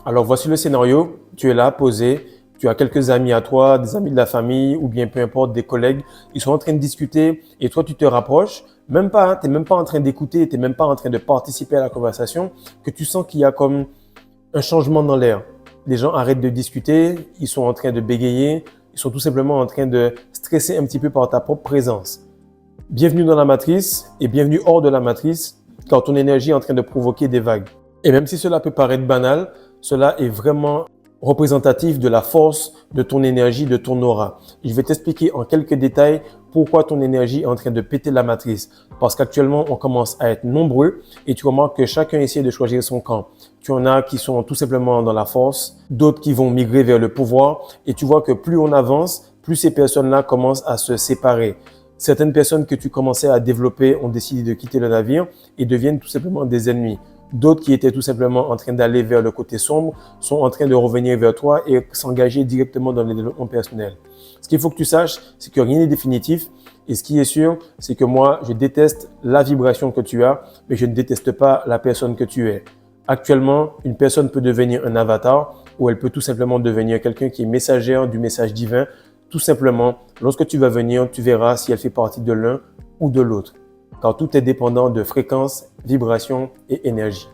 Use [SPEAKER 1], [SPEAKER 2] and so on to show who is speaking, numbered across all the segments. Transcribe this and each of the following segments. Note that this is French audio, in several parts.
[SPEAKER 1] Alors voici le scénario, tu es là posé, tu as quelques amis à toi, des amis de la famille ou bien peu importe, des collègues, ils sont en train de discuter et toi tu te rapproches, même pas, tu n'es même pas en train d'écouter, tu n'es même pas en train de participer à la conversation, que tu sens qu'il y a comme un changement dans l'air. Les gens arrêtent de discuter, ils sont en train de bégayer, ils sont tout simplement en train de stresser un petit peu par ta propre présence. Bienvenue dans la matrice et bienvenue hors de la matrice quand ton énergie est en train de provoquer des vagues. Et même si cela peut paraître banal, cela est vraiment représentatif de la force de ton énergie, de ton aura. Je vais t'expliquer en quelques détails pourquoi ton énergie est en train de péter la matrice. Parce qu'actuellement, on commence à être nombreux et tu remarques que chacun essaie de choisir son camp. Tu en as qui sont tout simplement dans la force, d'autres qui vont migrer vers le pouvoir et tu vois que plus on avance, plus ces personnes-là commencent à se séparer. Certaines personnes que tu commençais à développer ont décidé de quitter le navire et deviennent tout simplement des ennemis. D'autres qui étaient tout simplement en train d'aller vers le côté sombre sont en train de revenir vers toi et s'engager directement dans le développement personnel. Ce qu'il faut que tu saches, c'est que rien n'est définitif. Et ce qui est sûr, c'est que moi, je déteste la vibration que tu as, mais je ne déteste pas la personne que tu es. Actuellement, une personne peut devenir un avatar ou elle peut tout simplement devenir quelqu'un qui est messagère du message divin. Tout simplement, lorsque tu vas venir, tu verras si elle fait partie de l'un ou de l'autre. Car tout est dépendant de fréquence, vibration et énergie.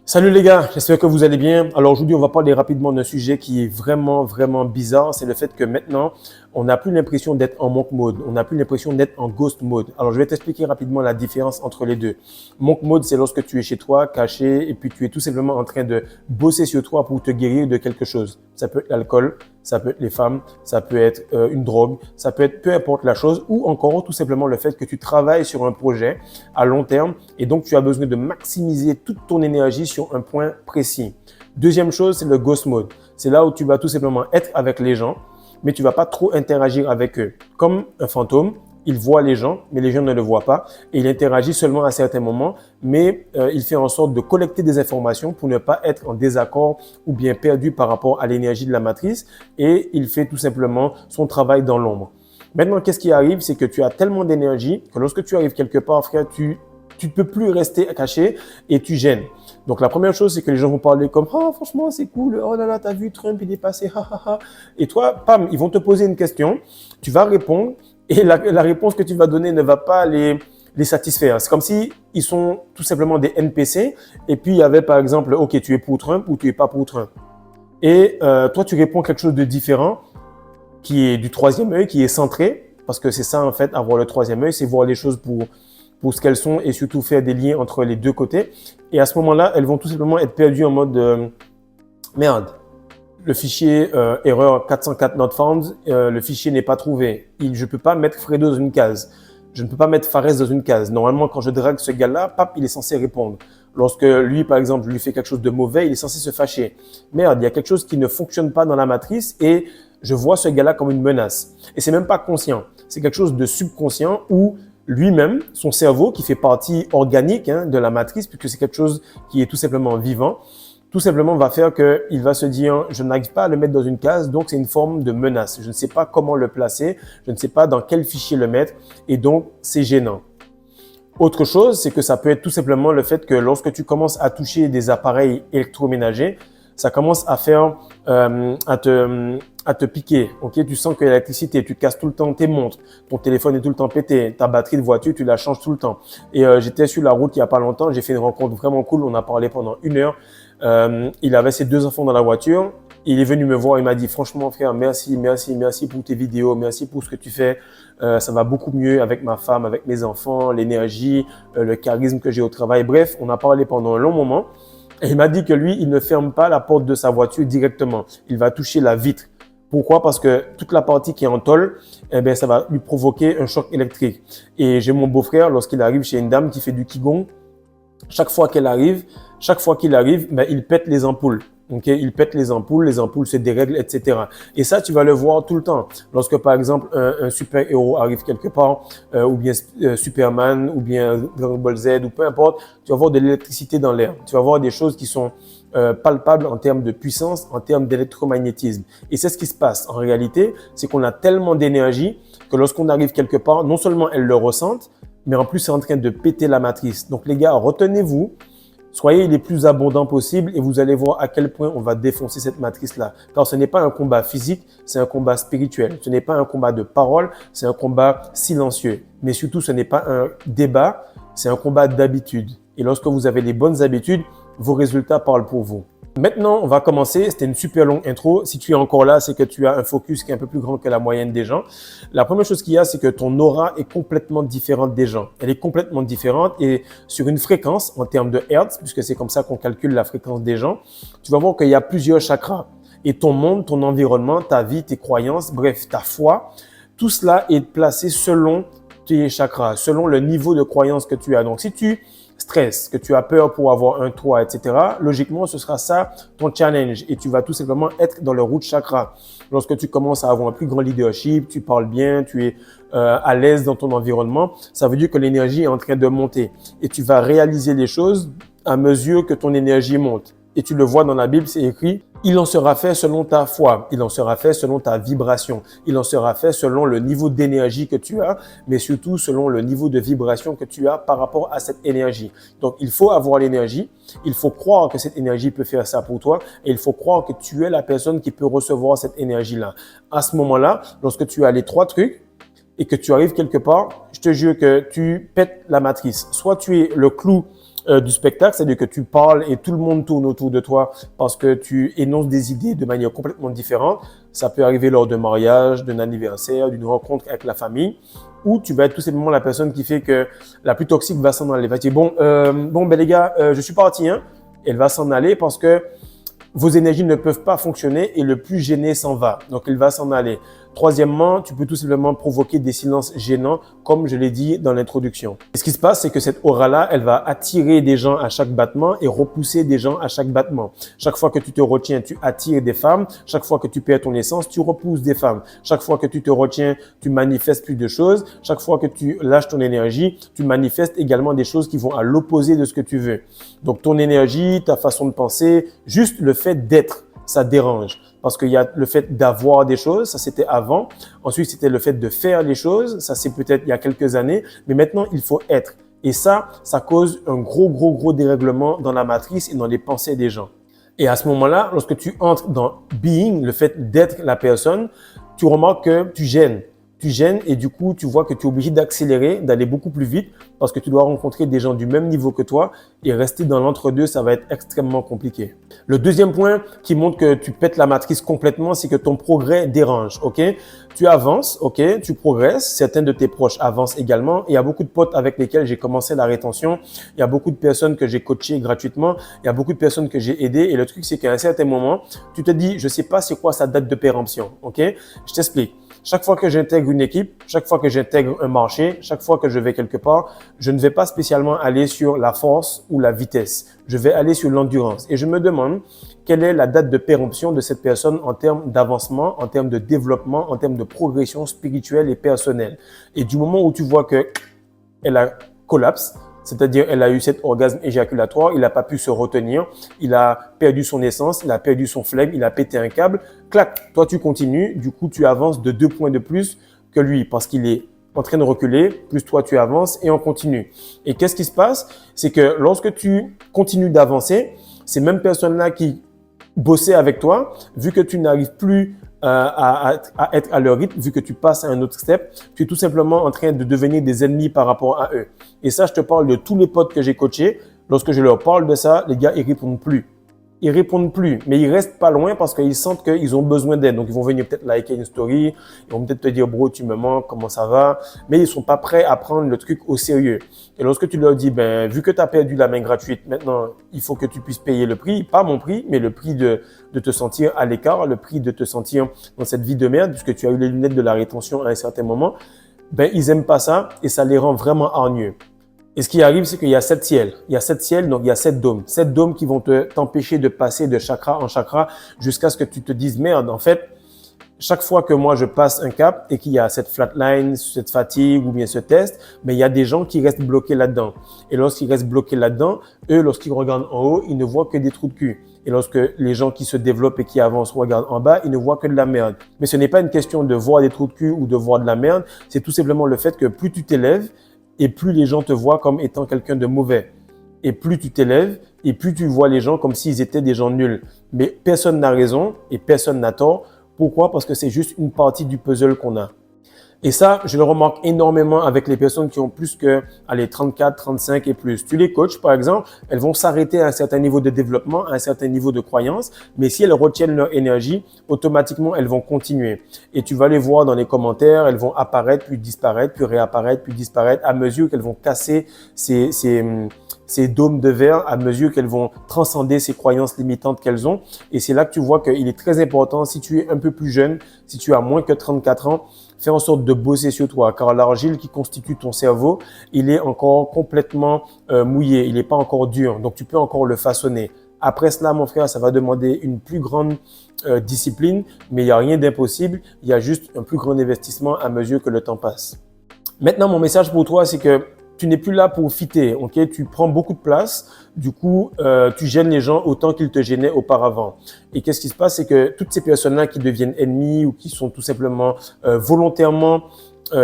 [SPEAKER 1] Salut les gars, j'espère que vous allez bien. Alors aujourd'hui, on va parler rapidement d'un sujet qui est vraiment bizarre. C'est le fait que maintenant, on n'a plus l'impression d'être en monk mode. On n'a plus l'impression d'être en ghost mode. Alors je vais t'expliquer rapidement la différence entre les deux. Monk mode, c'est lorsque tu es chez toi, caché, et puis tu es tout simplement en train de bosser sur toi pour te guérir de quelque chose. Ça peut être l'alcool, ça peut être les femmes, ça peut être une drogue, ça peut être peu importe la chose, ou encore tout simplement le fait que tu travailles sur un projet à long terme et donc tu as besoin de maximiser toute ton énergie sur un point précis. Deuxième chose, c'est le ghost mode. C'est là où tu vas tout simplement être avec les gens, mais tu vas pas trop interagir avec eux. Comme un fantôme, il voit les gens, mais les gens ne le voient pas. Et il interagit seulement à certains moments, mais il fait en sorte de collecter des informations pour ne pas être en désaccord ou bien perdu par rapport à l'énergie de la matrice. Et il fait tout simplement son travail dans l'ombre. Maintenant, qu'est-ce qui arrive? C'est que tu as tellement d'énergie que lorsque tu arrives quelque part, frère, tu ne peux plus rester caché et tu gênes. Donc, la première chose, c'est que les gens vont parler comme « Ah, franchement, c'est cool. Oh là là, t'as vu Trump, il est passé. Ha, ha, ha. » Et toi, pam, ils vont te poser une question. Tu vas répondre. Et la réponse que tu vas donner ne va pas les satisfaire. C'est comme si ils sont tout simplement des NPC. Et puis, il y avait par exemple, OK, tu es pour Trump ou tu es pas pour Trump. Et toi, tu réponds quelque chose de différent qui est du troisième œil, qui est centré. Parce que c'est ça, en fait, avoir le troisième œil, c'est voir les choses pour ce qu'elles sont et surtout faire des liens entre les deux côtés. Et à ce moment-là, elles vont tout simplement être perdues en mode merde. Le fichier erreur 404 not found, le fichier n'est pas trouvé. Je ne peux pas mettre Fredo dans une case. Je ne peux pas mettre Fares dans une case. Normalement, quand je drague ce gars-là, pap, il est censé répondre. Lorsque lui, par exemple, je lui fais quelque chose de mauvais, il est censé se fâcher. Merde, il y a quelque chose qui ne fonctionne pas dans la matrice et je vois ce gars-là comme une menace. Et c'est même pas conscient. C'est quelque chose de subconscient où lui-même, son cerveau, qui fait partie organique de la matrice, puisque c'est quelque chose qui est tout simplement vivant, tout simplement va faire qu'il va se dire « je n'arrive pas à le mettre dans une case, donc c'est une forme de menace. Je ne sais pas comment le placer, je ne sais pas dans quel fichier le mettre et donc c'est gênant ». Autre chose, c'est que ça peut être tout simplement le fait que lorsque tu commences à toucher des appareils électroménagers, ça commence à faire, à te piquer. Ok, tu sens que l'électricité, tu casses tout le temps tes montres, ton téléphone est tout le temps pété, ta batterie de voiture, tu la changes tout le temps. Et j'étais sur la route il y a pas longtemps, j'ai fait une rencontre vraiment cool, on a parlé pendant 1 heure. Il avait ses 2 enfants dans la voiture. Il est venu me voir, il m'a dit franchement frère, merci pour tes vidéos, merci pour ce que tu fais. Ça va beaucoup mieux avec ma femme, avec mes enfants, l'énergie, le charisme que j'ai au travail. Bref, on a parlé pendant un long moment. Et il m'a dit que lui, il ne ferme pas la porte de sa voiture directement. Il va toucher la vitre. Pourquoi? Parce que toute la partie qui est en tôle, eh ben, ça va lui provoquer un choc électrique. Et j'ai mon beau-frère, lorsqu'il arrive chez une dame qui fait du Qigong, chaque fois qu'il arrive, ben, il pète les ampoules. Okay? Il pète les ampoules se dérèglent, etc. Et ça, tu vas le voir tout le temps. Lorsque, par exemple, un super-héros arrive quelque part, ou bien Superman, ou bien Dragon Ball Z, ou peu importe, tu vas voir de l'électricité dans l'air. Tu vas voir des choses qui sont palpables en termes de puissance, en termes d'électromagnétisme. Et c'est ce qui se passe. En réalité, c'est qu'on a tellement d'énergie que lorsqu'on arrive quelque part, non seulement elles le ressentent, mais en plus, c'est en train de péter la matrice. Donc, les gars, retenez-vous Soyez les plus abondants possibles et vous allez voir à quel point on va défoncer cette matrice-là. Car ce n'est pas un combat physique, c'est un combat spirituel. Ce n'est pas un combat de parole, c'est un combat silencieux. Mais surtout, ce n'est pas un débat, c'est un combat d'habitude. Et lorsque vous avez les bonnes habitudes, vos résultats parlent pour vous. Maintenant, on va commencer. C'était une super longue intro. Si tu es encore là, c'est que tu as un focus qui est un peu plus grand que la moyenne des gens. La première chose qu'il y a, c'est que ton aura est complètement différente des gens. Elle est complètement différente et sur une fréquence en termes de hertz, puisque c'est comme ça qu'on calcule la fréquence des gens, tu vas voir qu'il y a plusieurs chakras. Et ton monde, ton environnement, ta vie, tes croyances, bref, ta foi, tout cela est placé selon tes chakras, selon le niveau de croyance que tu as. Donc, si tu stress, que tu as peur pour avoir un toit, etc., logiquement, ce sera ça ton challenge et tu vas tout simplement être dans le root chakra. Lorsque tu commences à avoir un plus grand leadership, tu parles bien, tu es à l'aise dans ton environnement, ça veut dire que l'énergie est en train de monter et tu vas réaliser les choses à mesure que ton énergie monte. Et tu le vois dans la Bible, c'est écrit, il en sera fait selon ta foi, il en sera fait selon ta vibration, il en sera fait selon le niveau d'énergie que tu as, mais surtout selon le niveau de vibration que tu as par rapport à cette énergie. Donc, il faut avoir l'énergie, il faut croire que cette énergie peut faire ça pour toi et il faut croire que tu es la personne qui peut recevoir cette énergie-là. À ce moment-là, lorsque tu as les trois trucs, et que tu arrives quelque part, je te jure que tu pètes la matrice. Soit tu es le clou du spectacle, c'est-à-dire que tu parles et tout le monde tourne autour de toi parce que tu énonces des idées de manière complètement différente. Ça peut arriver lors d'un mariage, d'un anniversaire, d'une rencontre avec la famille, ou tu vas être tout simplement la personne qui fait que la plus toxique va s'en aller. Elle va dire, bon, les gars, je suis parti, hein. Elle va s'en aller parce que vos énergies ne peuvent pas fonctionner et le plus gêné s'en va. Donc, il va s'en aller. Troisièmement, tu peux tout simplement provoquer des silences gênants, comme je l'ai dit dans l'introduction. Et ce qui se passe, c'est que cette aura-là, elle va attirer des gens à chaque battement et repousser des gens à chaque battement. Chaque fois que tu te retiens, tu attires des femmes. Chaque fois que tu perds ton essence, tu repousses des femmes. Chaque fois que tu te retiens, tu manifestes plus de choses. Chaque fois que tu lâches ton énergie, tu manifestes également des choses qui vont à l'opposé de ce que tu veux. Donc, ton énergie, ta façon de penser, juste le fait d'être, ça dérange. Parce qu'il y a le fait d'avoir des choses, ça c'était avant. Ensuite, c'était le fait de faire les choses, ça c'est peut-être il y a quelques années. Mais maintenant, il faut être. Et ça cause un gros dérèglement dans la matrice et dans les pensées des gens. Et à ce moment-là, lorsque tu entres dans being, le fait d'être la personne, tu remarques que tu gênes. Tu gênes et du coup, tu vois que tu es obligé d'accélérer, d'aller beaucoup plus vite parce que tu dois rencontrer des gens du même niveau que toi et rester dans l'entre-deux, ça va être extrêmement compliqué. Le deuxième point qui montre que tu pètes la matrice complètement, c'est que ton progrès dérange, ok? Tu avances, ok? Tu progresses. Certains de tes proches avancent également. Il y a beaucoup de potes avec lesquels j'ai commencé la rétention. Il y a beaucoup de personnes que j'ai coachées gratuitement. Il y a beaucoup de personnes que j'ai aidées. Et le truc, c'est qu'à un certain moment, tu te dis, je sais pas c'est quoi sa date de péremption, ok? Je t'explique. Chaque fois que j'intègre une équipe, chaque fois que j'intègre un marché, chaque fois que je vais quelque part, je ne vais pas spécialement aller sur la force ou la vitesse. Je vais aller sur l'endurance. Et je me demande quelle est la date de péremption de cette personne en termes d'avancement, en termes de développement, en termes de progression spirituelle et personnelle. Et du moment où tu vois que elle a collapse, c'est-à-dire elle a eu cet orgasme éjaculatoire, il n'a pas pu se retenir, il a perdu son essence, il a perdu son flegme, il a pété un câble, clac, toi tu continues, du coup tu avances de 2 points de plus que lui parce qu'il est en train de reculer, plus toi tu avances et on continue. Et qu'est-ce qui se passe? C'est que lorsque tu continues d'avancer, ces mêmes personnes-là qui bossaient avec toi, vu que tu n'arrives plus à être à leur rythme, vu que tu passes à un autre step, tu es tout simplement en train de devenir des ennemis par rapport à eux. Et ça, je te parle de tous les potes que j'ai coachés. Lorsque je leur parle de ça, les gars, ils répondent plus. Ils répondent plus, mais ils restent pas loin parce qu'ils sentent qu'ils ont besoin d'aide. Donc, ils vont venir peut-être liker une story, ils vont peut-être te dire, bro, tu me manques, comment ça va? Mais ils sont pas prêts à prendre le truc au sérieux. Et lorsque tu leur dis, vu que tu as perdu la main gratuite, maintenant, il faut que tu puisses payer le prix, pas mon prix, mais le prix de te sentir à l'écart, le prix de te sentir dans cette vie de merde, puisque tu as eu les lunettes de la rétention à un certain moment, ils aiment pas ça et ça les rend vraiment hargneux. Et ce qui arrive, c'est qu'il y a 7 ciels. Il y a 7 ciels, donc il y a 7 dômes. 7 dômes qui vont t'empêcher de passer de chakra en chakra jusqu'à ce que tu te dises, merde, en fait, chaque fois que moi je passe un cap et qu'il y a cette flatline, cette fatigue ou bien ce test, il y a des gens qui restent bloqués là-dedans. Et lorsqu'ils restent bloqués là-dedans, eux, lorsqu'ils regardent en haut, ils ne voient que des trous de cul. Et lorsque les gens qui se développent et qui avancent regardent en bas, ils ne voient que de la merde. Mais ce n'est pas une question de voir des trous de cul ou de voir de la merde, c'est tout simplement le fait que plus tu t'élèves, et plus les gens te voient comme étant quelqu'un de mauvais. Et plus tu t'élèves, et plus tu vois les gens comme s'ils étaient des gens nuls. Mais personne n'a raison et personne n'a tort. Pourquoi? Parce que c'est juste une partie du puzzle qu'on a. Et ça, je le remarque énormément avec les personnes qui ont plus que, allez, 34, 35 et plus. Tu les coaches, par exemple, elles vont s'arrêter à un certain niveau de développement, à un certain niveau de croyance, mais si elles retiennent leur énergie, automatiquement, elles vont continuer. Et tu vas les voir dans les commentaires, elles vont apparaître, puis disparaître, puis réapparaître, puis disparaître, à mesure qu'elles vont casser ces dômes de verre, à mesure qu'elles vont transcender ces croyances limitantes qu'elles ont. Et c'est là que tu vois qu'il est très important, si tu es un peu plus jeune, si tu as moins que 34 ans, fais en sorte de bosser sur toi, car l'argile qui constitue ton cerveau, il est encore complètement mouillé, il n'est pas encore dur, donc tu peux encore le façonner. Après cela, mon frère, ça va demander une plus grande discipline, mais il n'y a rien d'impossible, il y a juste un plus grand investissement à mesure que le temps passe. Maintenant, mon message pour toi, c'est que tu n'es plus là pour fitter, ok? Tu prends beaucoup de place, du coup, tu gênes les gens autant qu'ils te gênaient auparavant. Et qu'est-ce qui se passe? C'est que toutes ces personnes-là qui deviennent ennemies ou qui sont tout simplement volontairement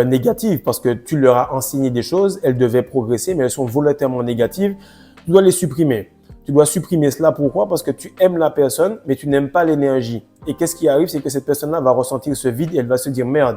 [SPEAKER 1] négatives parce que tu leur as enseigné des choses, elles devaient progresser, mais elles sont volontairement négatives, tu dois les supprimer. Tu dois supprimer cela. Pourquoi? Parce que tu aimes la personne, mais tu n'aimes pas l'énergie. Et qu'est-ce qui arrive? C'est que cette personne-là va ressentir ce vide et elle va se dire « Merde,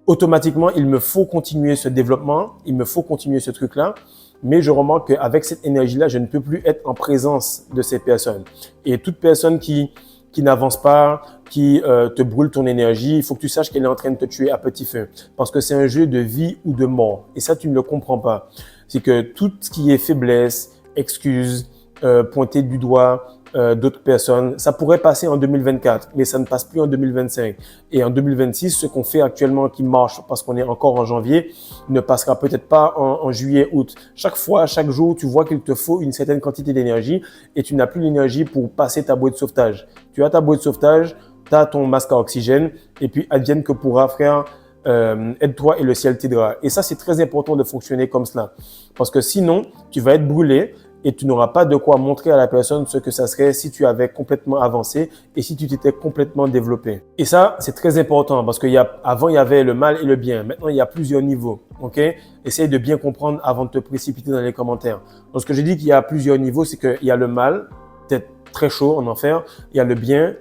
[SPEAKER 1] automatiquement, il me faut continuer ce développement, il me faut continuer ce truc-là, mais je remarque qu'avec cette énergie-là, je ne peux plus être en présence de ces personnes. » Et toute personne qui n'avance pas, qui te brûle ton énergie, il faut que tu saches qu'elle est en train de te tuer à petit feu. Parce que c'est un jeu de vie ou de mort. Et ça, tu ne le comprends pas. C'est que tout ce qui est faiblesse, excuse, pointer du doigt, d'autres personnes. Ça pourrait passer en 2024, mais ça ne passe plus en 2025. Et en 2026, ce qu'on fait actuellement qui marche parce qu'on est encore en janvier, ne passera peut-être pas en juillet, août. Chaque fois, chaque jour, tu vois qu'il te faut une certaine quantité d'énergie et tu n'as plus l'énergie pour passer ta bouée de sauvetage. Tu as ta bouée de sauvetage, tu as ton masque à oxygène et puis advienne que pourra, frère, aide-toi et le ciel t'aidera. Et ça, c'est très important de fonctionner comme cela. Parce que sinon, tu vas être brûlé et tu n'auras pas de quoi montrer à la personne ce que ça serait si tu avais complètement avancé et si tu t'étais complètement développé. Et ça, c'est très important parce qu'avant, il y avait le mal et le bien. Maintenant, il y a plusieurs niveaux. Ok? Essaye de bien comprendre avant de te précipiter dans les commentaires. Lorsque je dis qu'il y a plusieurs niveaux, c'est qu'il y a le mal, peut-être très chaud en enfer. Il y a le bien,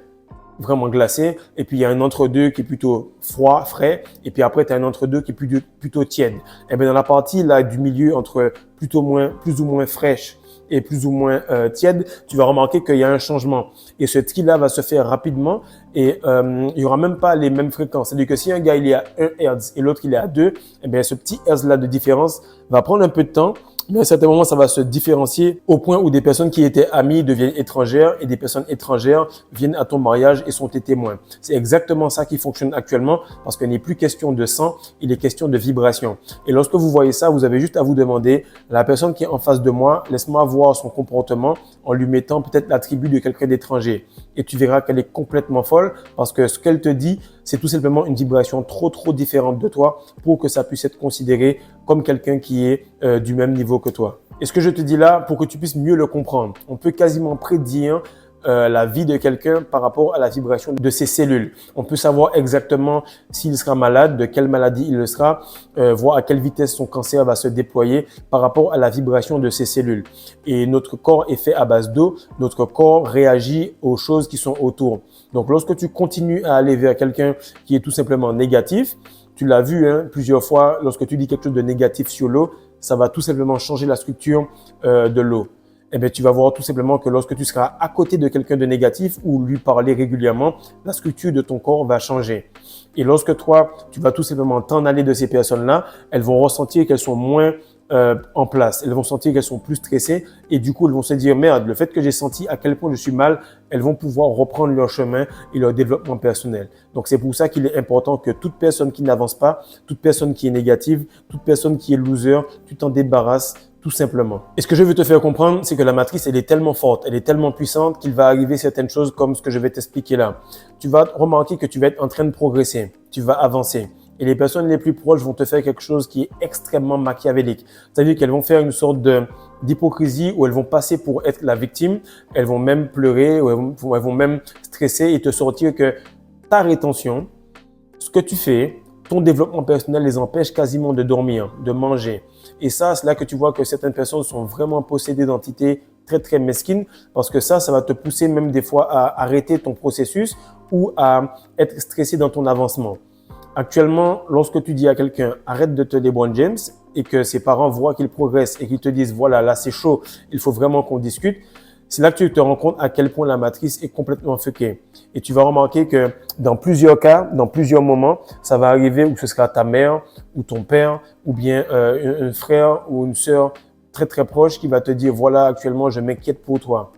[SPEAKER 1] vraiment glacé, et puis il y a un entre-deux qui est plutôt froid, frais, et puis après tu as un entre-deux qui est plutôt tiède. Et bien dans la partie là du milieu entre plus ou moins fraîche et plus ou moins tiède, tu vas remarquer qu'il y a un changement. Et ce tri-là va se faire rapidement et il y aura même pas les mêmes fréquences. C'est-à-dire que si un gars il est à 1 Hz et l'autre il est à 2, eh bien ce petit Hz-là de différence va prendre un peu de temps, mais à un certain moment, ça va se différencier au point où des personnes qui étaient amies deviennent étrangères et des personnes étrangères viennent à ton mariage et sont tes témoins. C'est exactement ça qui fonctionne actuellement parce qu'il n'est plus question de sang, il est question de vibration. Et lorsque vous voyez ça, vous avez juste à vous demander, la personne qui est en face de moi, laisse-moi voir son comportement en lui mettant peut-être l'attribut de quelqu'un d'étranger. Et tu verras qu'elle est complètement folle parce que ce qu'elle te dit, c'est tout simplement une vibration trop différente de toi pour que ça puisse être considéré comme quelqu'un qui est du même niveau que toi. Et ce que je te dis là, pour que tu puisses mieux le comprendre, on peut quasiment prédire la vie de quelqu'un par rapport à la vibration de ses cellules. On peut savoir exactement s'il sera malade, de quelle maladie il le sera, voir à quelle vitesse son cancer va se déployer par rapport à la vibration de ses cellules. Et notre corps est fait à base d'eau, notre corps réagit aux choses qui sont autour. Donc lorsque tu continues à aller vers quelqu'un qui est tout simplement négatif, tu l'as vu plusieurs fois, lorsque tu dis quelque chose de négatif sur l'eau, ça va tout simplement changer la structure de l'eau. Eh bien, tu vas voir tout simplement que lorsque tu seras à côté de quelqu'un de négatif ou lui parler régulièrement, la structure de ton corps va changer. Et lorsque toi, tu vas tout simplement t'en aller de ces personnes-là, elles vont ressentir qu'elles sont moins en place. Elles vont sentir qu'elles sont plus stressées et du coup, elles vont se dire « Merde, le fait que j'ai senti à quel point je suis mal, elles vont pouvoir reprendre leur chemin et leur développement personnel. » Donc, c'est pour ça qu'il est important que toute personne qui n'avance pas, toute personne qui est négative, toute personne qui est loser, tu t'en débarrasses tout simplement. Et ce que je veux te faire comprendre, c'est que la matrice, elle est tellement forte, elle est tellement puissante qu'il va arriver certaines choses comme ce que je vais t'expliquer là. Tu vas remarquer que tu vas être en train de progresser, tu vas avancer. Et les personnes les plus proches vont te faire quelque chose qui est extrêmement machiavélique. C'est-à-dire qu'elles vont faire une sorte d'hypocrisie où elles vont passer pour être la victime, elles vont même pleurer, ou elles vont même stresser et te sortir que ta rétention, ce que tu fais, ton développement personnel les empêche quasiment de dormir, de manger. Et ça, c'est là que tu vois que certaines personnes sont vraiment possédées d'entités très, très mesquine parce que ça va te pousser même des fois à arrêter ton processus ou à être stressé dans ton avancement. Actuellement, lorsque tu dis à quelqu'un « arrête de te LeBron James » et que ses parents voient qu'il progresse et qu'ils te disent « voilà, là c'est chaud, il faut vraiment qu'on discute », c'est là que tu te rends compte à quel point la matrice est complètement fuckée. Et tu vas remarquer que dans plusieurs cas, dans plusieurs moments, ça va arriver où ce sera ta mère ou ton père ou bien un frère ou une sœur très très proche qui va te dire « voilà, actuellement, je m'inquiète pour toi ».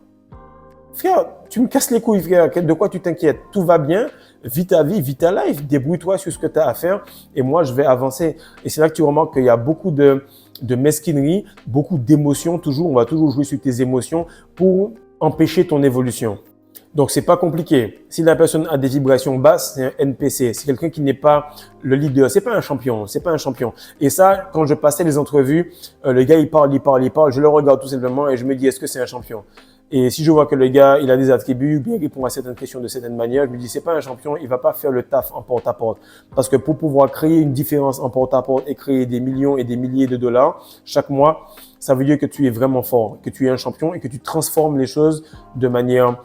[SPEAKER 1] Frère, tu me casses les couilles, frère. De quoi tu t'inquiètes? Tout va bien. Vis ta vie, vis ta life. Débrouille-toi sur ce que tu as à faire et moi, je vais avancer. Et c'est là que tu remarques qu'il y a beaucoup de mesquinerie, beaucoup d'émotions. Toujours, on va toujours jouer sur tes émotions pour empêcher ton évolution. Donc, c'est pas compliqué. Si la personne a des vibrations basses, c'est un NPC. C'est quelqu'un qui n'est pas le leader. C'est pas un champion. C'est pas un champion. Et ça, quand je passais les entrevues, le gars, il parle. Je le regarde tout simplement et je me dis, est-ce que c'est un champion? Et si je vois que le gars, il a des attributs, bien répond à certaines questions de certaine manière, je me dis, c'est pas un champion, il va pas faire le taf en porte-à-porte. Parce que pour pouvoir créer une différence en porte-à-porte et créer des millions et des milliers de dollars chaque mois, ça veut dire que tu es vraiment fort, que tu es un champion et que tu transformes les choses de manière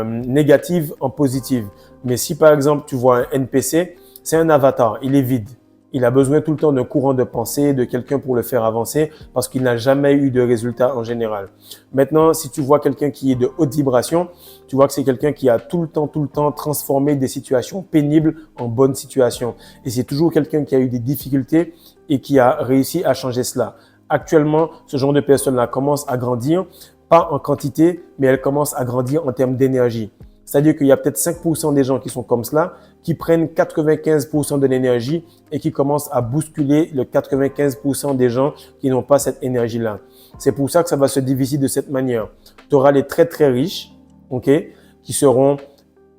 [SPEAKER 1] négative en positive. Mais si par exemple, tu vois un NPC, c'est un avatar, il est vide. Il a besoin tout le temps d'un courant de pensée, de quelqu'un pour le faire avancer parce qu'il n'a jamais eu de résultat en général. Maintenant, si tu vois quelqu'un qui est de haute vibration, tu vois que c'est quelqu'un qui a tout le temps transformé des situations pénibles en bonnes situations. Et c'est toujours quelqu'un qui a eu des difficultés et qui a réussi à changer cela. Actuellement, ce genre de personne-là commence à grandir, pas en quantité, mais elle commence à grandir en termes d'énergie. C'est-à-dire qu'il y a peut-être 5% des gens qui sont comme cela, qui prennent 95% de l'énergie et qui commencent à bousculer le 95% des gens qui n'ont pas cette énergie-là. C'est pour ça que ça va se diviser de cette manière. Tu auras les très très riches, ok, qui seront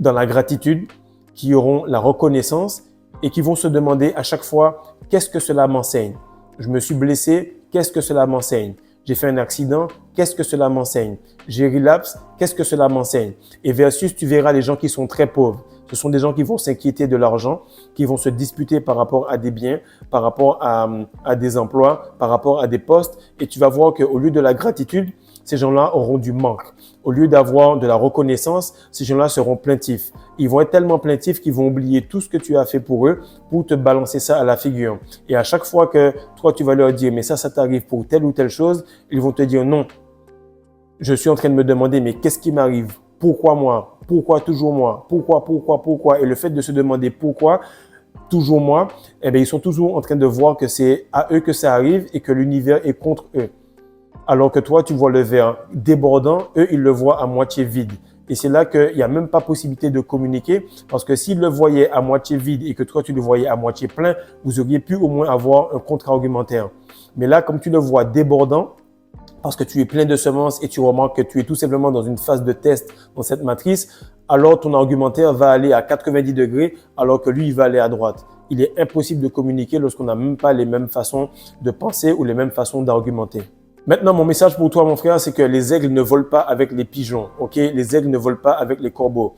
[SPEAKER 1] dans la gratitude, qui auront la reconnaissance et qui vont se demander à chaque fois « qu'est-ce que cela m'enseigne ?» Je me suis blessé, qu'est-ce que cela m'enseigne? J'ai fait un accident, qu'est-ce que cela m'enseigne? J'ai relapse, qu'est-ce que cela m'enseigne? Et versus, tu verras les gens qui sont très pauvres. Ce sont des gens qui vont s'inquiéter de l'argent, qui vont se disputer par rapport à des biens, par rapport à des emplois, par rapport à des postes. Et tu vas voir qu'au lieu de la gratitude, ces gens-là auront du manque. Au lieu d'avoir de la reconnaissance, ces gens-là seront plaintifs. Ils vont être tellement plaintifs qu'ils vont oublier tout ce que tu as fait pour eux pour te balancer ça à la figure. Et à chaque fois que toi, tu vas leur dire « mais ça t'arrive pour telle ou telle chose », ils vont te dire « non, je suis en train de me demander mais qu'est-ce qui m'arrive? Pourquoi moi? Pourquoi toujours moi? Pourquoi? » Et le fait de se demander pourquoi toujours moi, eh bien, ils sont toujours en train de voir que c'est à eux que ça arrive et que l'univers est contre eux. Alors que toi, tu vois le verre débordant, eux, ils le voient à moitié vide. Et c'est là qu'il n'y a même pas possibilité de communiquer parce que s'ils le voyaient à moitié vide et que toi, tu le voyais à moitié plein, vous auriez pu au moins avoir un contre-argumentaire. Mais là, comme tu le vois débordant, parce que tu es plein de semences et tu remarques que tu es tout simplement dans une phase de test dans cette matrice, alors ton argumentaire va aller à 90 degrés alors que lui, il va aller à droite. Il est impossible de communiquer lorsqu'on n'a même pas les mêmes façons de penser ou les mêmes façons d'argumenter. Maintenant, mon message pour toi, mon frère, c'est que les aigles ne volent pas avec les pigeons, ok? Les aigles ne volent pas avec les corbeaux.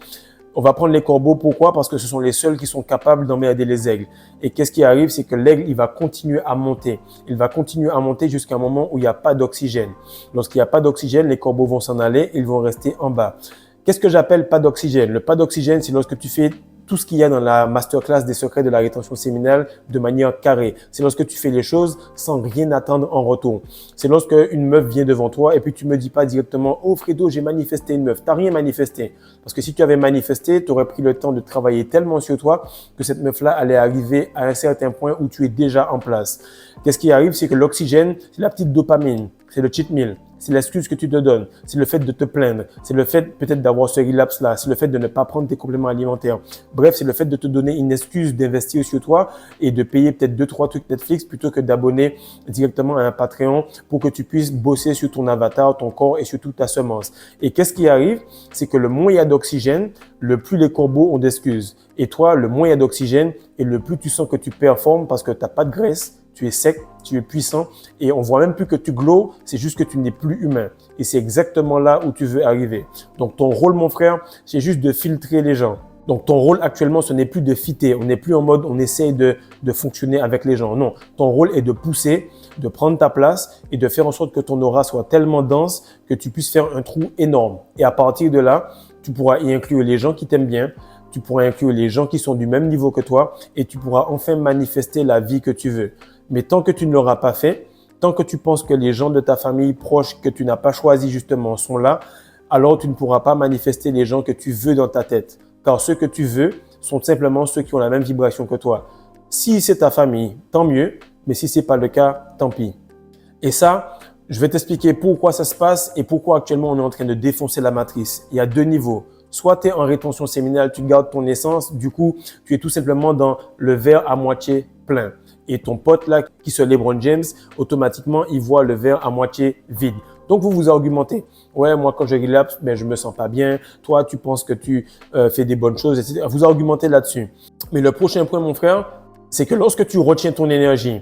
[SPEAKER 1] On va prendre les corbeaux, pourquoi? Parce que ce sont les seuls qui sont capables d'emmerder les aigles. Et qu'est-ce qui arrive? C'est que l'aigle, il va continuer à monter. Il va continuer à monter jusqu'à un moment où il n'y a pas d'oxygène. Lorsqu'il n'y a pas d'oxygène, les corbeaux vont s'en aller, ils vont rester en bas. Qu'est-ce que j'appelle pas d'oxygène? Le pas d'oxygène, c'est lorsque tu fais tout ce qu'il y a dans la masterclass des secrets de la rétention séminale de manière carrée. C'est lorsque tu fais les choses sans rien attendre en retour. C'est lorsque une meuf vient devant toi et puis tu me dis pas directement « Oh Fredo, j'ai manifesté une meuf ». T'as rien manifesté. Parce que si tu avais manifesté, tu aurais pris le temps de travailler tellement sur toi que cette meuf-là allait arriver à un certain point où tu es déjà en place. Qu'est-ce qui arrive? C'est que l'oxygène, c'est la petite dopamine, c'est le cheat meal. C'est l'excuse que tu te donnes, c'est le fait de te plaindre, c'est le fait peut-être d'avoir ce relapse-là, c'est le fait de ne pas prendre tes compléments alimentaires. Bref, c'est le fait de te donner une excuse d'investir sur toi et de payer peut-être 2-3 trucs Netflix plutôt que d'abonner directement à un Patreon pour que tu puisses bosser sur ton avatar, ton corps et sur toute ta semence. Et qu'est-ce qui arrive? C'est que le moins il y a d'oxygène, le plus les corbeaux ont d'excuses. Et toi, le moins il y a d'oxygène et le plus tu sens que tu performes parce que tu n'as pas de graisse, tu es sec, tu es puissant et on voit même plus que tu glows, c'est juste que tu n'es plus humain. Et c'est exactement là où tu veux arriver. Donc ton rôle, mon frère, c'est juste de filtrer les gens. Donc, ton rôle actuellement, ce n'est plus de fitter. On n'est plus en mode, on essaye de fonctionner avec les gens. Non, ton rôle est de pousser, de prendre ta place et de faire en sorte que ton aura soit tellement dense que tu puisses faire un trou énorme. Et à partir de là, tu pourras y inclure les gens qui t'aiment bien, tu pourras inclure les gens qui sont du même niveau que toi et tu pourras enfin manifester la vie que tu veux. Mais tant que tu ne l'auras pas fait, tant que tu penses que les gens de ta famille proche que tu n'as pas choisi justement sont là, alors tu ne pourras pas manifester les gens que tu veux dans ta tête. Car ceux que tu veux sont simplement ceux qui ont la même vibration que toi. Si c'est ta famille, tant mieux, mais si ce n'est pas le cas, tant pis. Et ça, je vais t'expliquer pourquoi ça se passe et pourquoi actuellement on est en train de défoncer la matrice. Il y a deux niveaux. Soit tu es en rétention séminale, tu gardes ton essence, du coup, tu es tout simplement dans le verre à moitié plein. Et ton pote là, qui se LeBron James, automatiquement, il voit le verre à moitié vide. Donc, vous vous argumentez. Ouais, moi, quand je relapse, je me sens pas bien. Toi, tu penses que tu fais des bonnes choses, etc. Vous argumentez là-dessus. Mais le prochain point, mon frère, c'est que lorsque tu retiens ton énergie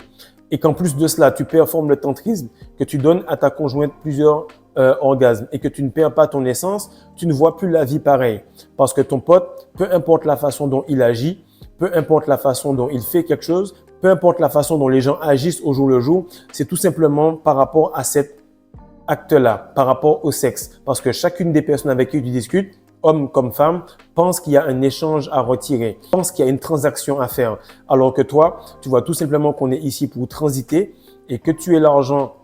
[SPEAKER 1] et qu'en plus de cela, tu performes le tantrisme, que tu donnes à ta conjointe plusieurs orgasmes et que tu ne perds pas ton essence, tu ne vois plus la vie pareil. Parce que ton pote, peu importe la façon dont il agit, peu importe la façon dont il fait quelque chose, peu importe la façon dont les gens agissent au jour le jour, c'est tout simplement par rapport à cet acte-là, par rapport au sexe. Parce que chacune des personnes avec qui tu discutes, homme comme femme, pense qu'il y a un échange à retirer, pense qu'il y a une transaction à faire. Alors que toi, tu vois tout simplement qu'on est ici pour transiter et que tu aies l'argent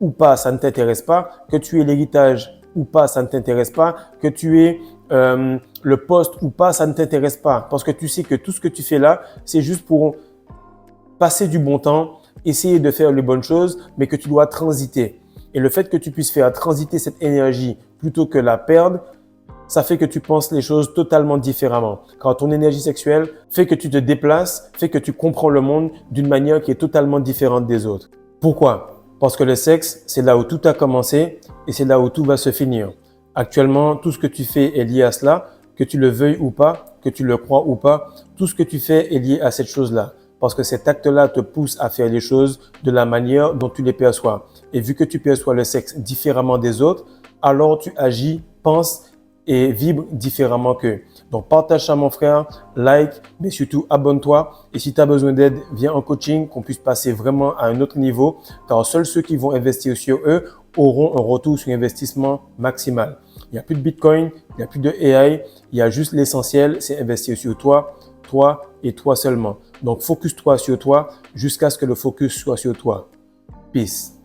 [SPEAKER 1] ou pas, ça ne t'intéresse pas, que tu aies l'héritage ou pas, ça ne t'intéresse pas, que tu aies le poste ou pas, ça ne t'intéresse pas. Parce que tu sais que tout ce que tu fais là, c'est juste pour passer du bon temps, essayer de faire les bonnes choses, mais que tu dois transiter. Et le fait que tu puisses faire transiter cette énergie plutôt que la perdre, ça fait que tu penses les choses totalement différemment. Car ton énergie sexuelle fait que tu te déplaces, fait que tu comprends le monde d'une manière qui est totalement différente des autres. Pourquoi? Parce que le sexe, c'est là où tout a commencé et c'est là où tout va se finir. Actuellement, tout ce que tu fais est lié à cela, que tu le veuilles ou pas, que tu le crois ou pas, tout ce que tu fais est lié à cette chose-là. Parce que cet acte-là te pousse à faire les choses de la manière dont tu les perçois. Et vu que tu perçois le sexe différemment des autres, alors tu agis, penses et vibre différemment qu'eux. Donc, partage ça, mon frère, like, mais surtout abonne-toi. Et si tu as besoin d'aide, viens en coaching, qu'on puisse passer vraiment à un autre niveau. Car seuls ceux qui vont investir sur eux auront un retour sur investissement maximal. Il n'y a plus de Bitcoin, il n'y a plus de AI, il y a juste l'essentiel, c'est investir sur toi, toi et toi seulement. Donc, focus-toi sur toi jusqu'à ce que le focus soit sur toi. Peace.